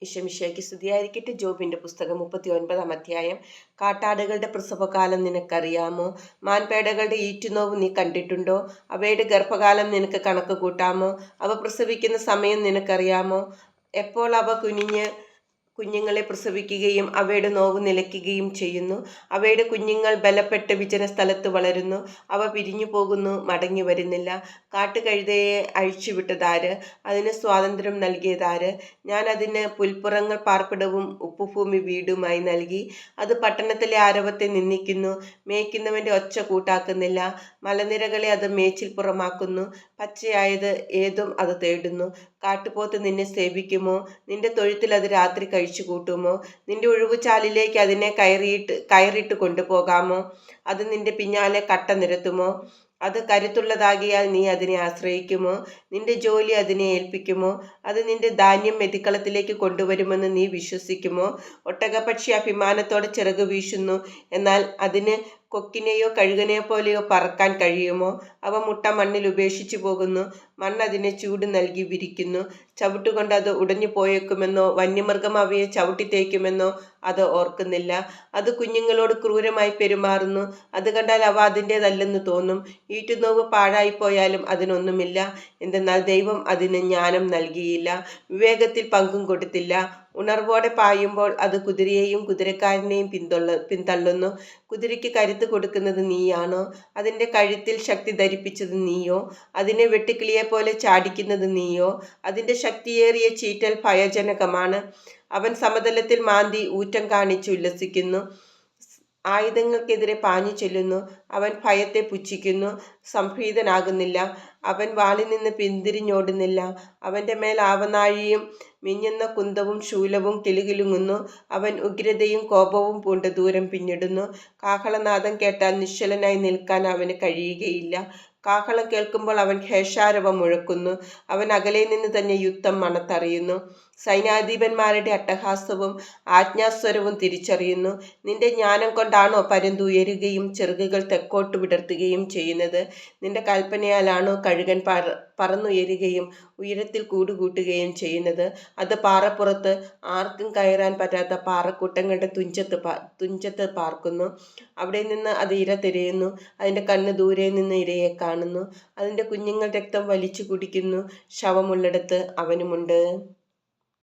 ഈശോമിശിഹായ്ക്ക് സ്തുതിയായിരിക്കട്ടെ. ജോബിന്റെ പുസ്തകം 39 അധ്യായം. കാട്ടാടുകളുടെ പ്രസവകാലം നിനക്കറിയാമോ? മാൻപേടകളുടെ ഈറ്റുനോവ് നീ കണ്ടിട്ടുണ്ടോ? അവയുടെ ഗർഭകാലം നിനക്ക് കണക്ക് കൂട്ടാമോ? അവ പ്രസവിക്കുന്ന സമയം നിനക്കറിയാമോ? എപ്പോൾ അവ കുഞ്ഞുങ്ങളെ പ്രസവിക്കുകയും അവയുടെ നോവ് നിലയ്ക്കുകയും ചെയ്യുന്നു. അവയുടെ കുഞ്ഞുങ്ങൾ ബലപ്പെട്ട് വിജന സ്ഥലത്ത് വളരുന്നു. അവ പിരിഞ്ഞു പോകുന്നു, മടങ്ങി വരുന്നില്ല. കാട്ടുകഴുതയെ അഴിച്ചുവിട്ടതാര്? അതിന് സ്വാതന്ത്ര്യം നൽകിയതാര്? ഞാൻ അതിന് പുൽപ്പുറങ്ങൾ പാർപ്പിടവും ഉപ്പുഭൂമി വീടുമായി നൽകി. അത് പട്ടണത്തിലെ ആരവത്തെ നിന്ദിക്കുന്നു, മേയ്ക്കുന്നവന്റെ ഒച്ച കൂട്ടാക്കുന്നില്ല. മലനിരകളെ അത് മേച്ചിൽപ്പുറമാക്കുന്നു, പച്ചയായത് ഏതും അത് തേടുന്നു. കാട്ടുപോത്ത് നിന്നെ സേവിക്കുമോ? നിന്റെ തൊഴുത്തിൽ അത് രാത്രി കഴിച്ചു കൂട്ടുമോ? നിന്റെ ഒഴിവുചാലിലേക്ക് അതിനെ കയറിയിട്ട് കൊണ്ടുപോകാമോ? അത് നിന്റെ പിന്നാലെ കട്ട നിരത്തുമോ? അത് കരുത്തുള്ളതാകിയാൽ നീ അതിനെ ആശ്രയിക്കുമോ? നിന്റെ ജോലി അതിനെ ഏൽപ്പിക്കുമോ? അത് നിന്റെ ധാന്യം മെതിക്കളത്തിലേക്ക് കൊണ്ടുവരുമെന്ന് നീ വിശ്വസിക്കുമോ? ഒട്ടകപ്പക്ഷി അഭിമാനത്തോടെ ചിറകു വീശുന്നു, എന്നാൽ അതിന് കൊക്കിനെയോ കഴുകനെയോ പോലെയോ പറക്കാൻ കഴിയുമോ? അവ മുട്ട മണ്ണിൽ ഉപേക്ഷിച്ചു പോകുന്നു, മണ്ണ് അതിനെ ചൂട് നൽകി വിരിക്കുന്നു. ചവിട്ടുകൊണ്ട് അത് ഉടഞ്ഞു പോയേക്കുമെന്നോ വന്യമൃഗം അവയെ ചവിട്ടി തേക്കുമെന്നോ അത് ഓർക്കുന്നില്ല. അത് കുഞ്ഞുങ്ങളോട് ക്രൂരമായി പെരുമാറുന്നു, അത് കണ്ടാൽ അവ അതിൻ്റെതല്ലെന്ന് തോന്നും. ഈറ്റുനോവ് പാഴായിപ്പോയാലും അതിനൊന്നുമില്ല, എന്തെന്നാൽ ദൈവം അതിന് ജ്ഞാനം നൽകിയില്ല, വിവേകത്തിൽ പങ്കും കൊടുത്തില്ല. ഉണർവോടെ പായുമ്പോൾ അത് കുതിരയെയും കുതിരക്കാരനെയും പിന്തള്ളുന്നു. കുതിരയ്ക്ക് കരുത്ത് കൊടുക്കുന്നത് നീയാണോ? അതിൻ്റെ കഴുത്തിൽ ശക്തി ധരിപ്പിച്ചത് നീയോ? അതിനെ വെട്ടുക്കിളിയെപ്പോലെ ചാടിക്കുന്നത് നീയോ? അതിൻ്റെ ശക്തിയേറിയ ചീറ്റൽ ഭയജനകമാണ്. അവൻ സമതലത്തിൽ മാന്തി ഊറ്റം കാണിച്ച് ഉല്ലസിക്കുന്നു, ആയുധങ്ങൾക്കെതിരെ പാഞ്ഞു ചെല്ലുന്നു. അവൻ ഭയത്തെ പുച്ഛിക്കുന്നു, സംഭീതനാകുന്നില്ല. അവൻ വാളിൽ നിന്ന് പിന്തിരിഞ്ഞോടുന്നില്ല. അവൻ്റെ മേൽ ആവനാഴിയും മിന്നുന്ന കുന്തവും ശൂലവും കിലുകിലുങ്ങുന്നു. അവൻ ഉഗ്രതയും കോപവും പൂണ്ട് ദൂരം പിന്നിടുന്നു. കാഹളനാദം കേട്ടാൽ നിശ്ചലനായി നിൽക്കാൻ അവന് കഴിയുകയില്ല. കാഹളം കേൾക്കുമ്പോൾ അവൻ ഘോഷാരവം മുഴക്കുന്നു. അവൻ അകലെ നിന്ന് തന്നെ യുദ്ധം മണത്തറിയുന്നു. സൈന്യാധിപന്മാരുടെ അട്ടഹാസവും ആജ്ഞാസ്വരവും തിരിച്ചറിയുന്നു. നിന്റെ ജ്ഞാനം കൊണ്ടാണോ പരുന്തുയരുകയും ചിറകുകൾ തെക്കോട്ട് വിടർത്തുകയും ചെയ്യുന്നത്? നിന്റെ കൽപ്പനയാലാണോ കഴുകൻ പറന്നുയരുകയും ഉയരത്തിൽ കൂടുകൂട്ടുകയും ചെയ്യുന്നത്? അത് പാറപ്പുറത്ത് ആർക്കും കയറാൻ പറ്റാത്ത പാറക്കൂട്ടങ്ങളുടെ തുഞ്ചത്ത് പാർക്കുന്നു. അവിടെ നിന്ന് അത് ഇര തിരയുന്നു. അതിൻ്റെ കണ്ണ് ദൂരെ നിന്ന് ഇരയെ കാണുന്നു. അതിൻ്റെ കുഞ്ഞുങ്ങൾ രക്തം വലിച്ചു കുടിക്കുന്നു. ശവമുള്ളിടത്ത് അവനുമുണ്ട്.